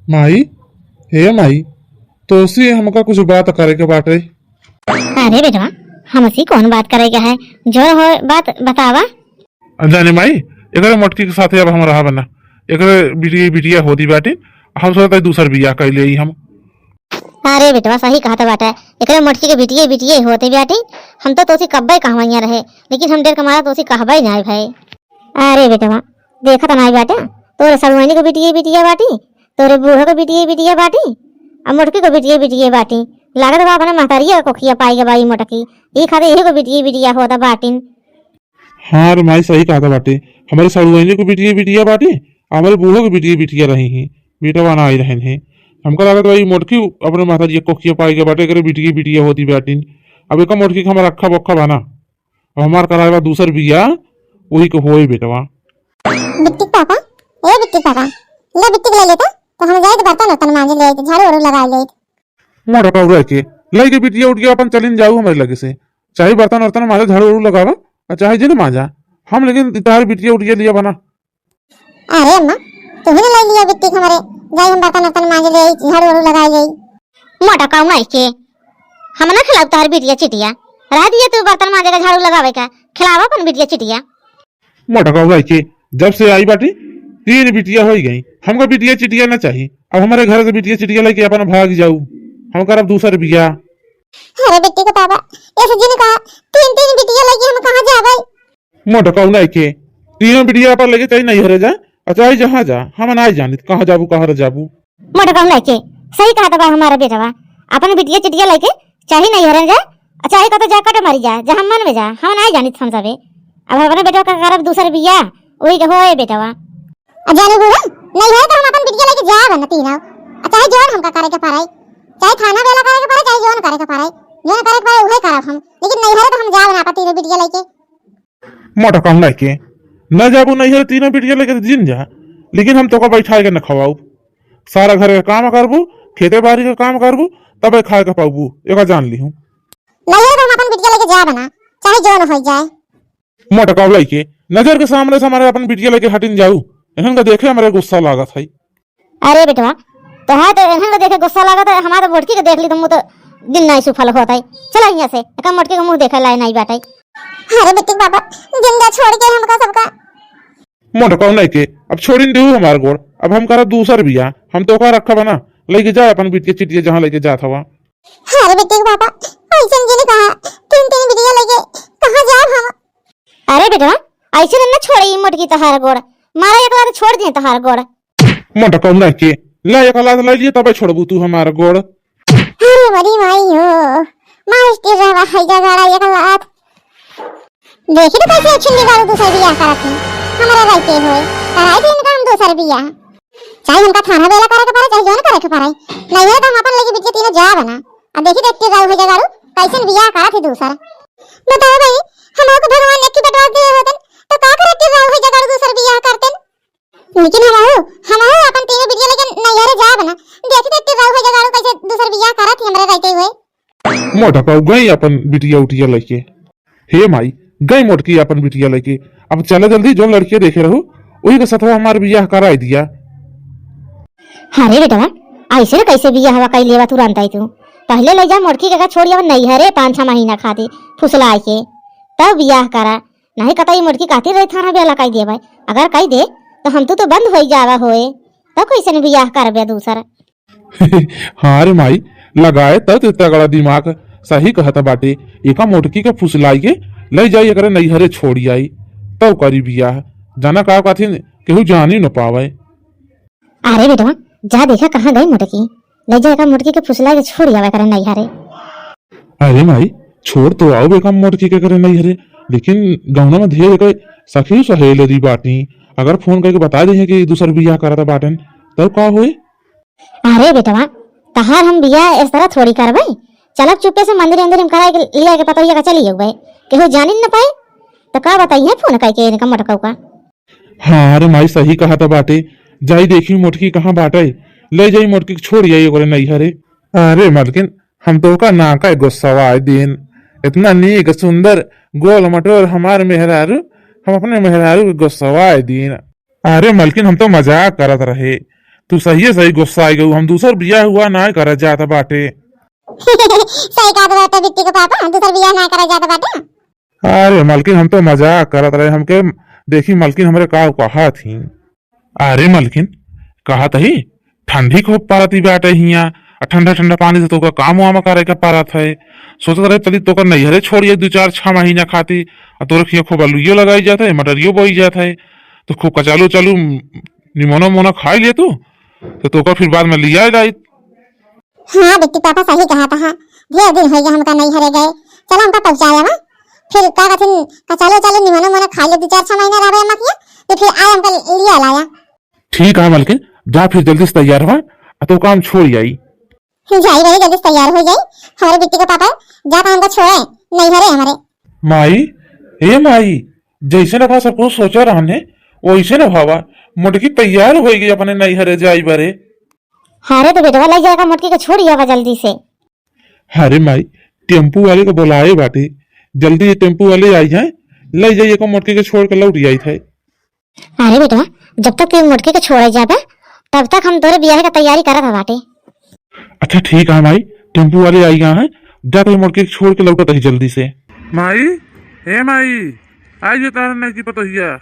माई, हे माई, तो उसी हमका कुछ बात करे के बाटे। अरे बेटवा, हमसी कौन बात करेगा है? जो हो बात बतावा। जाने माई, एकरे मोटकी के साथे अब हम रहा बना। एकरे बिटिया बिटिया होती बाटे। हम सोचता दूसर बियाह कर ले हम। अरे बेटवा सही कहा था बाटा, एकरे मोटकी के बिटिये बिटिये होते बाटी। हम तो तोसी कब्बे कहवैया रहे, लेकिन हम डेर कमारा तोसी कहबे नहीं भाई। अरे बेटवा देखा तो नहीं बाटा, तोरे सगुनी के बिटिये बिटिया बाटी, तोरे बूढ़ो के बिटिये बिटिया बाटी, अब मोटकी को बिटिये बिटिये बाटी। लागत बा अपने महतारिया को खिया पाई के बाई मोटकी ई खाते यही को बिटिये बिटिया होता बाटिन। हाँ रे माई सही कहा था बाटे। हमारे सड़ुआइने को बिटिया बिटिया बाटे, हमारे बूढ़ो की बिटिया बिटिया रही हैं, बेटा ना आई रहे हैं। हमका लागत भाई मोटकी अपने माता जी को खिया पाई के बाटे करे बिटिया बिटिया होती बाटिन। अब एक मोटकी का हमारा अक्खा बक्खा बना, अब हमार कराएगा दूसर बिया वही को होए बेटवा। बिट्टी पापा, ए बिट्टी पापा, ले बिट्टी ले लेता तो हम जाए तो बर्तन उतन मांजे ले झाड़ू वाड़ू लगा ले। मोटा का रह के लई के बिटिया उठ गया अपन चलिन जाऊ हमारे लगे से, चाहे बर्तन वर्तन माजा झाड़ू वाड़ू लगावा और चाहे जिन माजा हम, लेकिन तार बिटिया उठ गया लिया बना। अरे अम्मा तुम्ही ले लिया बिट्टी हमारे, जाए हम बर्तन उतन मांजे ले झाड़ू वाड़ू लगा ले। मोटा काऊ नहीं के हम ना खिलाऊ तार बिटिया चिटिया, रह दिया तू बर्तन माजे का झाड़ू लगावे का, खिलावा अपन बिटिया चिटिया। मोटा का रह के जब से आई बाटी 3 बिटिया हो गई, हमको बिटिया चिटिया ना चाहिए। अब हमारे घर से बिटिया चिटिया लेके अपन भाग जाऊ, हम करब दूसर बिया। अरे बिट्टी के पापा ऐसे जिन कहा 3 बिटिया लेके हम कहां जावे? मोटा का नहीं के 3 बिटिया पर लेके चाहिए नहीं हरे जा, चाहे जहाँ जा हम ना जानी कहाँ जाबू कहाँ जाबू। मोटा काऊ नहीं के सही कहा था बा हमारा बेटवा, अपन बिटिया चिटिया लेके चाहे नहीं हरन जा, चाहे का तो जा कट मारी जा जहां मन में जा, हम नहीं जानी हम सबे। अब हमारे बेटवा का करब दूसर बिया वही के होए बेटवा। जाने बुआ नहीं है तो हम अपन बिटिया लेके जावे न तीनों, चाहे जोन हमका करे के पड़ाई, चाहे थाना बेला करे के पड़े, चाहे जोन करे के पड़े, जोन करे के पड़े वही करब हम, लेकिन नहीं है तो हम जावे ना अपन 3 बिटिया लेके। मोटा का नहीं के न जाबू नहीं हरे 3 बिटिया लेके जिन जा, लेकिन हम तो को बैठा के न खवाऊ, सारा घर का काम करबू, खेते बाड़ी का काम करबू, तबे खाए का पाबू, एक जान ली हूँ। नहीं है तो हम अपन बिटिया लेके जावे ना, चाहे जोन हो जाए। मोटा का के नजर के सामने से हमारे अपन बिटिया लेके हटिन जाऊ, इन्हन का देखे हमारे गुस्सा लागत है। अरे बेटवा तो है तो इन्हन को देखे गुस्सा लागत है, हमारे मोटकी के देख ली तो मुंह तो दिन नहीं सुफल होता है। चला यहाँ से एक मोटकी का मुंह देखा लाए नहीं बाटे। अरे बिट्टी बाबा जिंदा छोड़ के हमका सबका। मोटा का नहीं के अब छोड़िन देऊ हमारे गोड़, अब हम करब दूसर बिया, हम तो का रखा बना लेके जा अपन बिटिया चिटिया जहाँ लेके जात हवा। अरे बिट्टी बाबा ऐसे जिन कहा 3 बिटिया लेके कहां जाब हम? अरे बेटवा ऐसे न छोड़ी मोटकी तहार गोड़, मारा एक लात छोड़ दिए तहार गोड़। मोटा का नहीं के ला एक लात ले लिए तबे छोड़बू तू हमारे गोड़। अरे मरी माई हो मास्टर रहा है जगाड़ा एक लात देखी तो कैसे अच्छी निकालो दूसरा बियाह करत है हमारा रहते होए कराई दिन का हम दूसरा बियाह, चाहे हमका थाना बेला करे के पड़े, चाहे जोन करे के पड़े, नहीं है तो हम अपन लेके बिटिया तीनों जाब ना। अब देखी देखते जाओ हो जगाड़ू कैसे बियाह करत है दूसरा। बताओ भाई हमको भगवान ने की बटवा दे होतन तो का करते जाओ हो जगाड़ू दूसरा बियाह करतन, लेकिन हम अपन 3 बिटिया लेके नहीं हरे जाब ना, देखी देखते जाओ हो जगाड़ू कैसे दूसरा बियाह करत है हमरा रहते हुए। मोटा का गई अपन बिटिया उटिया लेके, हे माई गई मोटकी अपन बिटिया लेके, अब चले जल्दी जो लड़कियां देखे रहो वही के साथ हमारे बियाह कराई दिया। अरे बेटवा ऐसे न कैसे बियाह हवा कई लेवा तुरंत आई तू, पहले ले जा मोटकी का छोड़िया नहीं हरे 5-6 महीना खाती फुसला के तब बियाह करा, नहीं कतई मोटकी काती रही थाना बेला कई दे भाई, अगर कई दे तो हम तो बंद हो जावा होए तब कैसे बियाह करबे दूसरा। हाँ रे माई लगाए तब इतना बड़ा दिमाग, सही कहता बाटे, एका मोटकी के फुसलाई के ले जाई करे नहीं हरे छोड़ी आई तब करी बियाह, जाना का काथी केहू जान ही न पावे। अरे बेटवा जा देखा कहाँ गई मोटकी, ले जाएगा मोटकी के फुसला के छोड़ आवे करे नहीं हरे। अरे माई छोड़ तो आओ बेका मोटकी के करे नहीं हरे, लेकिन गौना में ढेर कोई सखी सहेली दी बाटी, अगर फोन करके बता दे कि दूसर बियाह करता बाटन तब का होए। अरे बेटवा तहार हम बियाह इस तरह थोड़ी करबे, चलब चुपे से मंदिर अंदर हम कराए के लिया के पतोहिया का चली गए केहू जान न पाए तो का बताइए फोन करके इनका मोटका का। हाँ अरे माई सही कहा था बाटे, जाई देखी मोटकी कहाँ बाटे, ले जाई मोटकी छोड़ आई ओकरे नहीं हरे। अरे मलकिन हम तो का ना का गुस्सा दिन इतना नीक सुंदर गोल मटोर हमारे मेहरारू, हम अपने मेहरारू के गुस्सा दिन। अरे मलकिन हम तो मजाक करत रहे, तू सही है सही गुस्सा आई गई हम दूसर बिया हुआ ना कर जाता बाटे। सही कहा बाटे बिट्टी के पापा दूसर बियाह ना करा जाता बाटे। अरे मलकिन हम तो मजाक करत रहे हमके देखी मलकिन हमरे का कहा थी। अरे मलकिन कहा तही ठंडी खूब पारती बाटे हिया ठंडा ठंडा पानी से तो का काम वाम करे के पारत है। सोचत रहे चली तो नैहरे छोड़िए 2-4-6 महीना खाती और तोरे खिया खूब आलूयो लगाई जाता है मटरियो बोई जाता है तो खूब कचालू चालू निमोनो मोनो खाई लिए तू तो का फिर बाद में लिया जाए। हाँ बिट्टी पापा सही कहा था। ढेर दिन हो गया हमका नहीं हरे गए। चलो हमका पहुंचाया वा फिर का कथिन कचालो चालो निमनो मोनो खा ले 2-4-6 महीना रहबे हम किया तो फिर आए हमका लिया लाया। ठीक है मलकिन जा फिर जल्दी से तैयार हुआ तो काम छोड़ आई। जाई रही जल्दी से तैयार हो जाई हमारे बिट्टी के पापा जाता हमका छोड़े नहीं हरे हमारे। माई हे माई जैसे ना सब कुछ सोचा रहने वैसे ना भावा मुटकी तैयार हो गई अपने नहीं हरे जाई बरे। अरे तो बेटवा लग जाएगा मोटकी को छोड़ आवा जल्दी से। अरे माई टेम्पू वाले को बुलाए बाटे जल्दी ये टेम्पू वाले आई जाए ले जाइए को मुटकी के छोड़ के लौट आई थे। अरे बेटवा जब तक तू मोटकी को छोड़े जाबे तब तक हम तोरे बियाह का तैयारी करत बाटे। अच्छा ठीक है माई टेम्पू वाले आई गया है जाकर मुटकी छोड़ के लौटत है जल्दी से। माई हे माई आइए तारा नहीं की पतोहिया।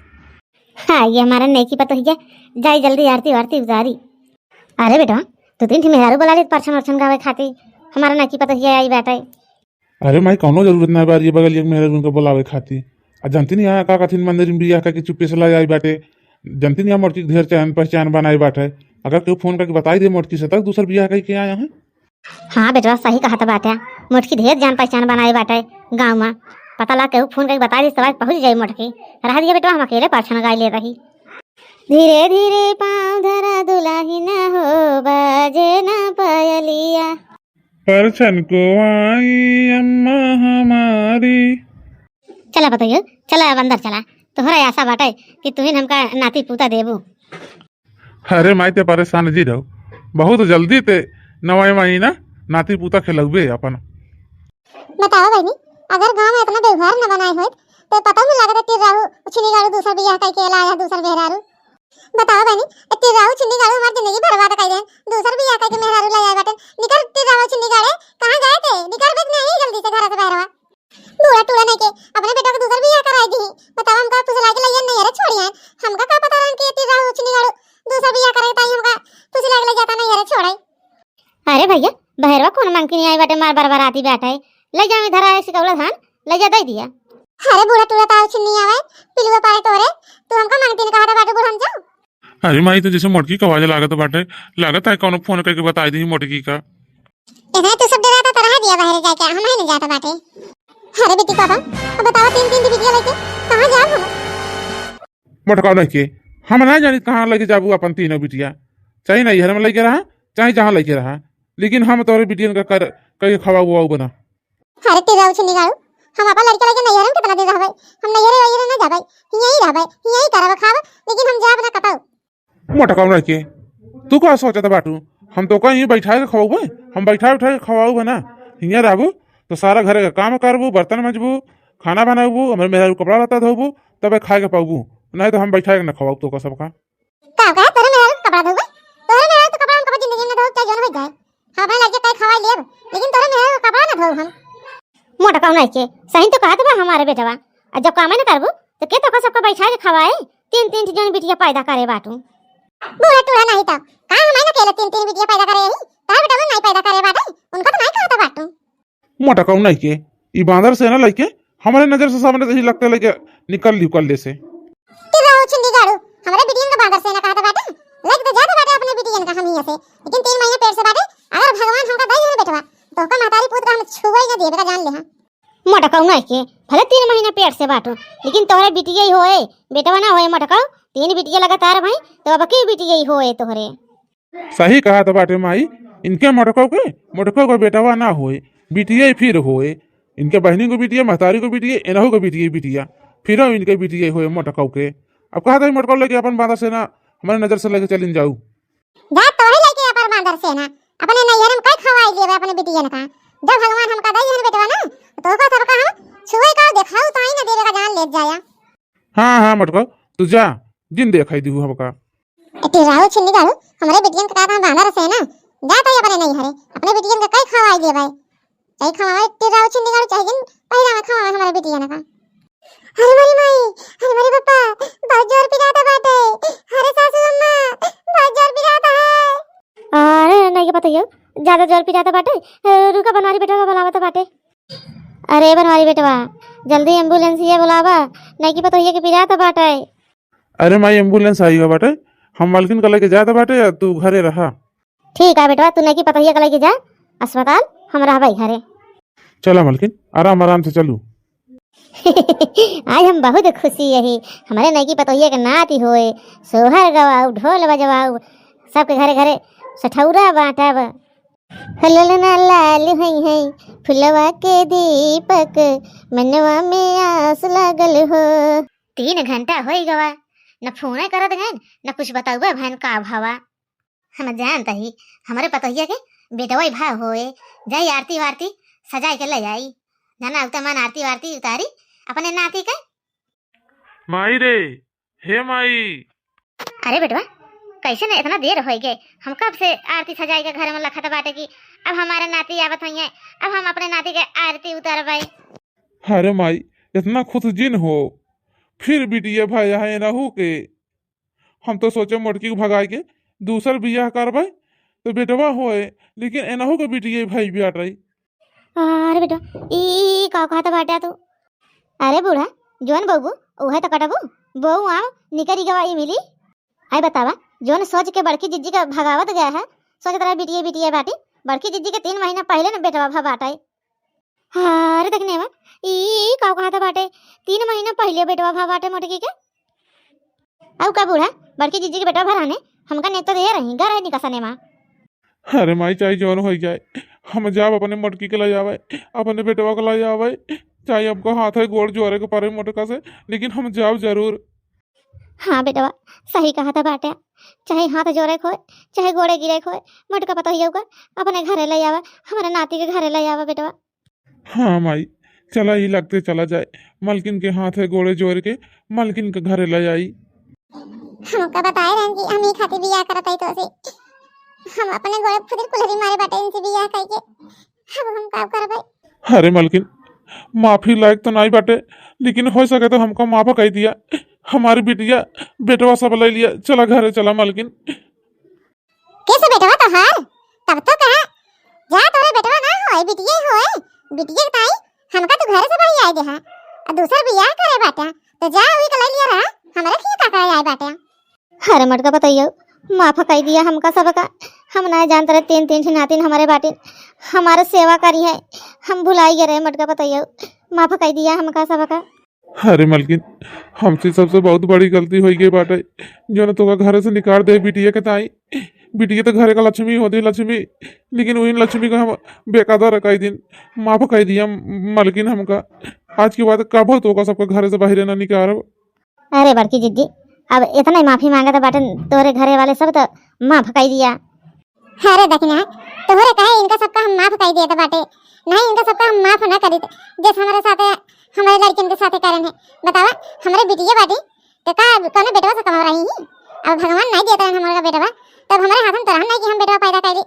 हाँ ये हमारा नहीं की पता है जाई जल्दी आरती वारती उतारी। अरे बेटा तू 3 मेहरारू बुला ली परछन वर्छन गावे खाती हमारा नहीं की पता है आई बैठे। अरे माई कौनो जरूरत ना बार ये बगल एक मेहरारू उनको बुलावे खाती आ जानती नहीं आया का कथिन मंदिर में बिया का कि चुप्पे से लाई आई बाटे जानती नहीं मोटकी ढेर चहन पहचान बनाई बाटे अगर कोई फोन करके बताई दे मोटकी से तक दूसर बिया कहीं के आया है। हाँ बेटवा सही कहा था बाटे मोटकी ढेर जान पहचान बनाए बाटे गाँव में पता लगा के फोन करके बता दी सवाल पहुंच जाये मोटकी रह दिया बेटवा हम अकेले परछन गाय ले रही। धीरे धीरे पाँव धरा दुलाही न हो बाजे न पायलिया परछन को आई अम्मा हमारी। चला बताइए चला अब अंदर चला तोहरा आशा बाटे कि तुहिन हमका नाती पूता देबू। अरे माई ते परेशान जी रहो बहुत जल्दी ते नवाई महीना नाती पूता खिलौबे अपन। बताओ बहनी अगर गांव में इतना व्यवहार न बनाए हो तो पता नहीं लगता तिर राहु छिनी गाड़ू दूसरा बियाह करके लाया दूसरा मेहरारू। बताओ बहनी तिर राहु छिनी गाड़ू हमारी जिंदगी बर्बाद कर दे दूसरा बियाह करके मेहरारू लाया बाटे निकल तिर राहु छिनी गाड़े कहां गए थे निकल बेच नहीं जल्दी से घर से बाहर बूढ़ा टूड़ा नहीं के अपने बेटा को दूसरा बियाह कराई दी। बताओ हमका पुछला के लिए नहीं अरे छोड़िए हमका का पता रन के तिर राहु छिनी गाड़ू दूसरा बियाह करे ताई हमका पुछला के ले जाता नहीं अरे छोड़ाई। अरे भैया बहरवा कौन मांग के नहीं आई बाटे मार बार आती बैठे ले जा इधर आए सिकौला धान ले जा दे दिया। अरे बूढ़ा टूड़ा ताऊ छिनी आवे पिलुआ पाए तोरे तू हमका मांगती ने कहा था बाटे बूढ़ा हम जाओ। अरे माई तो जैसे मोटकी का आवाज लागत बाटे लागत है कौन फोन करके बताई दी मोटकी का। इधर तू सब डराता तो रह दिया बाहर जाके हम नहीं जाता बाटे। अरे बेटी पापा अब बताओ 3 बिटिया लेके कहां जाओ हम। मोटका नहीं के हम ना जानी कहाँ लेके जाबू अपन तीनों बिटिया चाहे नहीं घर में लेके रहा चाहे जहाँ लेके रहा लेकिन हम तोरे बिटियन का कर कहीं खवा हुआ बना। अरे तेरा उछ निकालो हम अपन लड़के लेके नहीं हरम कितना दिन रहबै हम नहीं हरे ना जाबै यही रहबै यही करब खाब लेकिन हम जाब ना कपाऊ। मोटका नहीं के तू का सोचत बाटू हम तो कहीं बैठा के खवाबे हम बैठा उठा के खवाऊ ना हियाँ रहबू तो सारा घर का काम करबू बर्तन मजबू खाना बनाबू हमारे मेहरा कपड़ा लता धोबू तब खाए के पाबू नहीं तो हम बैठा के ना खवाऊ तो का सबका का तोरे मेहरा कपड़ा धोबै तोरे मेहरा तो कपड़ा हम कभी जिंदगी में धो चाहे जोन हो जाए हम लड़के कहीं खवा लेब लेकिन तोरे मेहरा कपड़ा ना धो हम। मोटा कौन नहीं के सही तो कहा था हमारे बेटवा और जब काम न करबू तो के तो सबका बैठा के खवाए 3 जन बिटिया पैदा करे बाटू। बूढ़ा टूढ़ा नहीं था कहां हम ना केले 3 बिटिया पैदा करे ही तार बेटा नहीं पैदा करे बाटे उनका तो नहीं खाता बाटू। मोटा कौन नहीं के ई बांदर से ना लइके हमारे नजर से सामने तो ही लगते लेके निकल ले से तेरा छिंदी गाड़ू हमारे बिटियन का बांदर से ना कहता बाटे लग तो जाता बाटे अपने बिटियन का हम ही से लेकिन 3 महीने पेट से बाटे अगर भगवान हमका दई है बेटवा तो का मातारी पुत्र हम छुवई ना देबे का जान ले। हां मोटा कौन नहीं के भले 3 महीना पेट से बाटू लेकिन तोहरे बिटिया ही होए बेटवा ना होए। मोटा कौ 3 बिटिया लगातार भाई तो अब की बिटिया ही होए तोहरे। सही कहा था बाटे माई इनके मोटको को बेटवा ना होए बिटिया ही फिर होए इनके बहनी को बिटिया महतारी को बिटिया इनहू को बिटिया फिर इनके बिटिया होए मोटको के। अब कहा था मोटको लेके अपन बांदर से ना हमारे नजर से लेके चलिन जाऊ जा तो ही लेके अपन बांदर से ना अपने नैहर में कई खवाई देबे अपने बिटियन का जब भगवान हमका दई है बेटवा ना तो का सबका हम छुए का देखाऊ तो ही ना देबे का जान ले जाया। हाँ मोटको तू जा जिन देखाई दी हमका एते राहु छिन्नी गाड़ू हमारे बेटियन का काम बांधा रसे ना जा तो अपने नहीं हरे अपने बेटियन का कई खवाई दे भाई कई खवाई टिराव छिंदी गाड़ू चाहिए पहिला में खवाई हमारे बेटियन का अरे मेरी माई अरे मेरे पापा बहुत जोर पिराता बाटे अरे सासू अम्मा बहुत जोर पिराता है अरे नहीं के पता यो ज्यादा जोर पिटाता बाटे रुका बनवारी बेटवा का बुलावा बाटे अरे बनवारी बेटवा जल्दी एम्बुलेंस ये बुलावा नहीं की पता ये कि पिराता बाटे अरे माई एम्बुलेंस आई है बाटे हम मालकिन का लेके जाते बाटे या तू घरे रहा। ठीक है बेटवा तू नहीं की पता ये कल के जा अस्पताल हम रह भाई घरे चला मालकिन आराम आराम से चलू। आज हम बहुत खुशी यही हमारे नहीं की पतोहिया के नाती होए सोहर गवाऊ ढोल बजवाऊ सबके घरे घरे सठौरा बांटब हललना लाल हई हई फुलवा के दीपक मनवा में आस लागल हो 3 घंटा होई गवा न फोन करत हैं न कुछ बताऊबा भैन का भावा हम जानता ही हमारे पतोहिया के बेटवा भा होए जाई आरती वारती सजाए के ले जाई जाना उतमान आरती वारती उतारी अपने नाती का माई रे हे माई अरे बेटवा कैसे न इतना देर हो गए हम कब से आरती सजाई के घर में लखत बाटे की अब हमारे नाती आवत हुई है अब हम अपने नाती के आरती उतारबाई। अरे माई इतना खुश जिन हो फिर बिटिया भाई है रहू के हम तो सोचे मोटकी को भगा के दूसर बियाह करबे तो बेटवा होए लेकिन एनहू के बिटिया भाई भी आट रही। अरे बेटा ई का कहत बाटा तू अरे बूढ़ा जोन बहू ओहे तो कटबू बहू आव निकरी गवाई मिली हाय बतावा जोन सोच के बड़की जिज्जी का भगावत गया है सोच तरह बिटिया बिटिया बाटी बड़की जिज्जी के 3 महीना पहले न बेटवा भा बाटाई। अरे देखने में ई का कहत बाटे 3 महीना पहले बेटवा भा बाटे मोटकी के अब का बूढ़ा बड़की जिज्जी के बेटवा भराने हमका ने तो दे रही घर है निकसने मां। अरे माई चाहे जोन हो जाए हम जाब अपने मोटकी के ले जावे अपने बेटवा को ले जावे चाहे आपको हाथ है गोड़ जोरे के पारे मोटका से लेकिन हम जाब जरूर। हाँ बेटवा सही कहा था बाटे चाहे हाथ जोड़े खोए चाहे गोड़े गिरे खोए मोटका पता ही होगा अपने घरे ले आवा हमारे नाती के घरे ले आवा बेटवा। हाँ माई चला ही लगते चला जाए मालकिन के हाथ है गोड़े जोड़ के मालकिन के घरे ले आई। हमका बताए रहन कि हम ही खातिर बियाह करत हई तो से हम अपने गोड़े खुद कुल्हड़ी मारे बाटे इनसे बियाह करके अब हम का करबे। अरे मालकिन माफी लायक तो नहीं बाटे लेकिन हो सके तो हमको माफ कह दिया हमारी बिटिया बेटवा सब ले लिया चला घरे चला मालकिन। कैसे बेटवा तो हार तब तो कहा जा तोरे बेटवा ना होए बिटिया होए बिटिया ताई हमका तो घर से भाई आए दे हां और दूसरा बियाह करे बाटा तो जा वही के ले लिया रहा हमारे की का करे आए बाटा। अरे मटका बताइयो माफ कह दिया हमका सबका हम ना जानते रहे 3 नातिन हमारे बाटिन हमारे सेवा करी है हम भुलाई गए रहे मटका बताइयो माफ कह दिया हमका सबका। अरे मालकिन हमसे सबसे बहुत बड़ी गलती हो गई बाटे जो न तो घर से निकाल दे बिटिया के ताई बिटिया तो घर का लक्ष्मी होती लक्ष्मी लेकिन वही लक्ष्मी को हम बेकायदा कई दिन माफ कह दिया मालकिन हमका आज के बाद कब तो का सबका घर से बाहर ना निकाल। अरे बड़की जिद्दी अब इतना ही माफी मांगा था बाटन तोरे घरे वाले सब तो माफ कह दिया। अरे देखना तोहरे कहे इनका सबका हम माफ कह दिए थे बाटे नहीं इनका सबका हम माफ ना करी जैसे हमारे साथ हमारे लड़कियों के साथ कारण है बतावा हमारे बिटिया बाटी तो का कौन बेटवा से कमा रही है अब भगवान नहीं देता है हमारा बेटवा तब हमारे हाथ में तो हम नहीं कि हम बेटवा पैदा करी